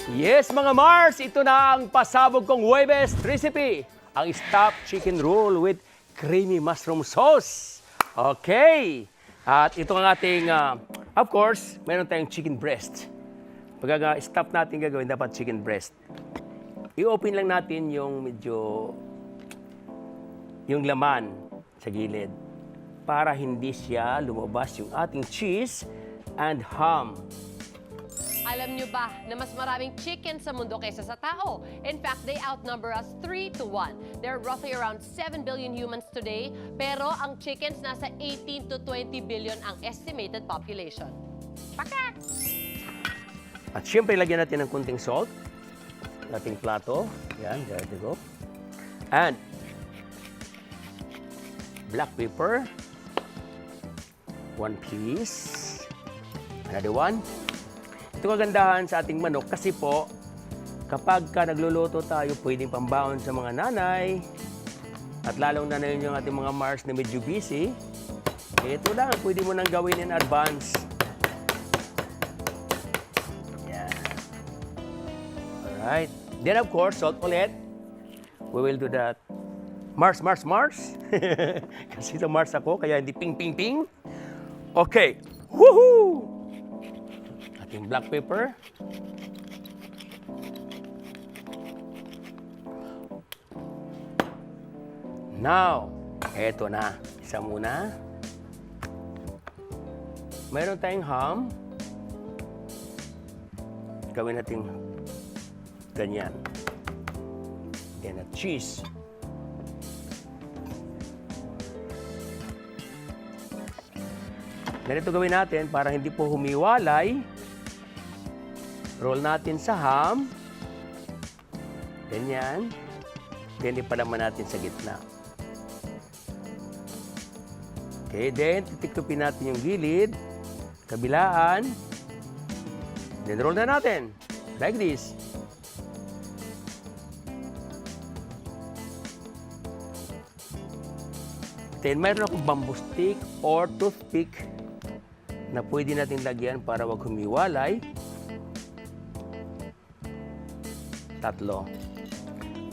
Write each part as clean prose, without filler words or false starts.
Yes, mga Mars, ito na ang pasabog kong Huwebes recipe. Ang stuffed chicken roll with creamy mushroom sauce. Okay. At ito ang ating, of course, meron tayong chicken breast. Pag stuff natin gagawin, dapat chicken breast. I-open lang natin yung yung laman sa gilid para hindi siya lumabas yung ating cheese and ham. Alam nyo ba na mas maraming chicken sa mundo kaysa sa tao? In fact, they outnumber us 3-1. There are roughly around 7 billion humans today, pero ang chickens nasa 18 to 20 billion ang estimated population. Pakak! At syempre, lagyan natin ng kunting salt. Ating plato. Yan, there you go. And black pepper. 1 piece. Another one. Ito kagandahan sa ating manok kasi po, kapag nagluluto tayo, pwedeng pambaon sa mga nanay at lalong na yun yung ating mga Mars na medyo busy. Ito lang, pwede mo nang gawin in advance. Yan. Alright. Then of course, salt ulit. We will do that. Mars. Kasi sa Mars ako, kaya hindi ping. Okay. Woohoo! Ating black pepper. Now, eto na. Isa muna. Mayroon tayong ham. Gawin natin ganyan. Then at cheese. Ganito gawin natin para hindi po humiwalay. Roll natin sa ham. Ganyan. Then ipalaman natin sa gitna. Okay, then titikupin natin yung gilid, kabilaan. Then roll na natin. Like this. Then mayroon akong bamboo stick or toothpick na pwede natin lagyan para wag humiwalay. 3.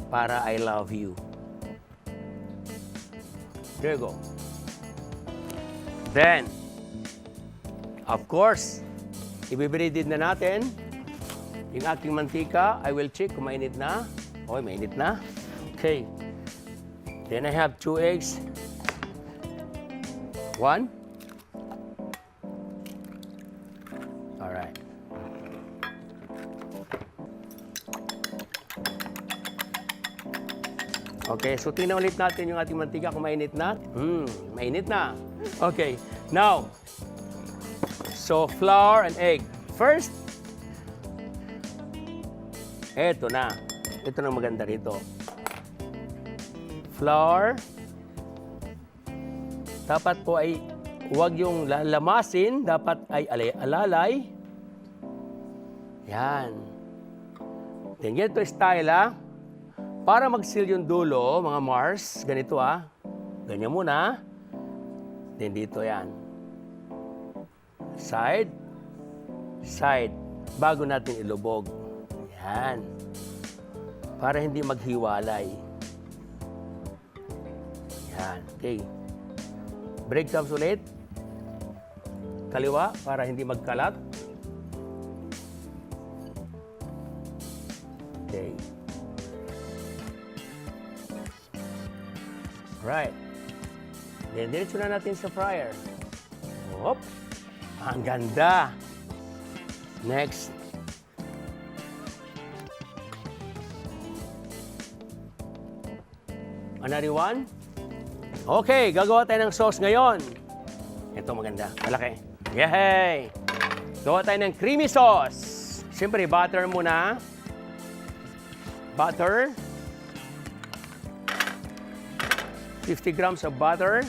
Para I love you. There you go. Then, of course, ibibreaded na natin yung aking mantika. I will check kung mainit na. Okay, mainit na. Okay. Then I have 2 eggs. 1. Alright. Okay, so tingnan ulit natin yung ating mantika kung mainit na. Mainit na. Okay, now, so flour and egg. First, eto na. Ito na maganda rito. Flour. Dapat po ay huwag yung lalamasin. Dapat ay alalay. Yan. Then ganito style, ha. Para mag-seal yung dulo, mga Mars, ganito ganyan muna. Then dito yan. Side, side, bago natin ilubog. Yan. Para hindi maghiwalay. Yan. Okay. Breadcrumbs ulit. Kaliwa, para hindi magkalat. Okay. Right. Then, diretso na natin sa fryer. Hop. Ang ganda. Next. Another one. Okay, gagawa tayo ng sauce ngayon. Ito maganda. Malaki. Yay! Gawa tayo ng creamy sauce. Siyempre, butter muna. Butter. 50 grams of butter.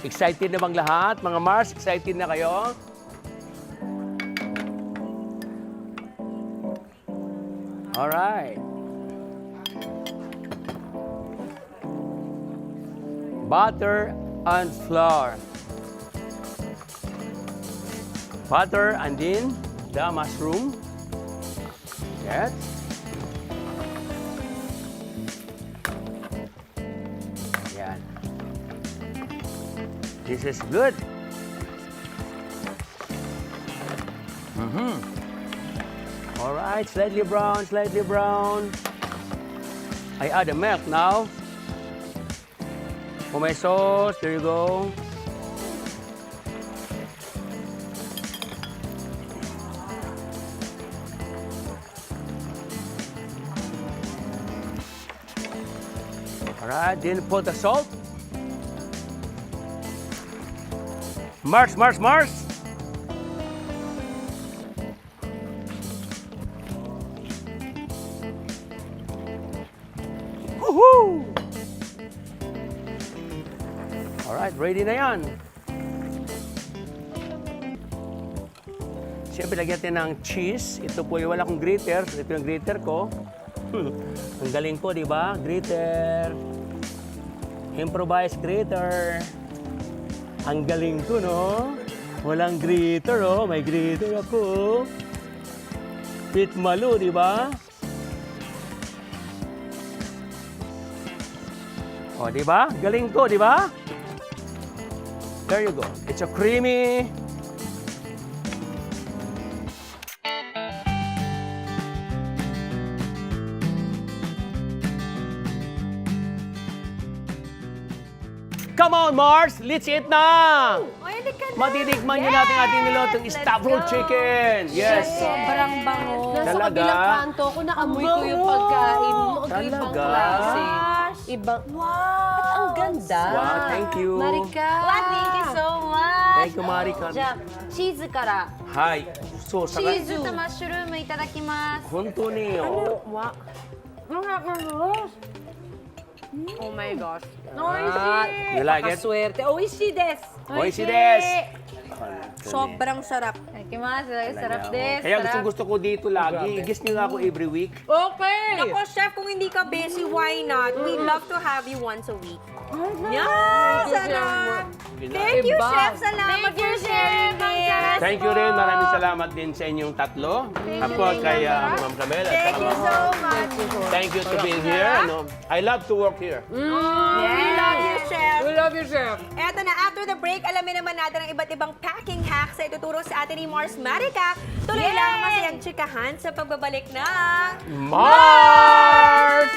Excited na bang lahat? Mga Mars, excited na kayo? Alright. Butter and flour. butter and then the mushroom. Yes. Yan. This is good. All right, slightly brown, slightly brown. I add the milk now. For my sauce, there you go. All right, then put the salt. Mars. Woohoo! Alright, ready na yan. Siyempre, lagyan natin ng cheese. Ito po yung wala kong grater. Ito yung grater ko. Ang galing ko, di ba? Grater. Improvise grater. Ang galing ko, no? Walang grater, oh. May grater ako. Pit malo, di ba? O, di ba? Galing ko, di ba? There you go. It's a creamy. Come on, Mars! Let's eat na! Ay, hindi ka na. Matitikman nyo natin ating nilotong stuffed roll chicken. Yes. Sobrang bango. Nasa Talaga? kabilang kanto ko, naamoy ko yung pagkain mo. Ibang Talaga? klase. Ibang... Wow! At ang ganda. Wow, thank you. Marika. Wow, thank you so much. Thank you, Marika. じゃあ、チーズから。はい。そう、チさがーズとマッシュルームいただきます。本当によ。 Wow. Oh my gosh. You like it? Swerte. Oishi desu. Oishi desu. Sobrang sarap. Ikimasu, sarap des. Kaya gusto ko dito lagi. I-guess nyo nga ako every week. Okay. Ako, chef, kung hindi ka busy, why not? We love to have you once a week. Yan! Sarap! Thank you, Iba. chef. Salamat for sharing this. Thank you rin. Maraming salamat din sa inyong tatlo. Ako kay Ma'am Camel at Thank saka you Ma'am. so much. Thank you to being here. Ano, I love to work here. We love you, chef. We love you, chef. Eto na, after the break, alamin naman natin ang iba't ibang packing hacks na ituturo sa atin ni Mars Marica. Tuloy lang ang masayang chikahan sa pagbabalik ng Mars!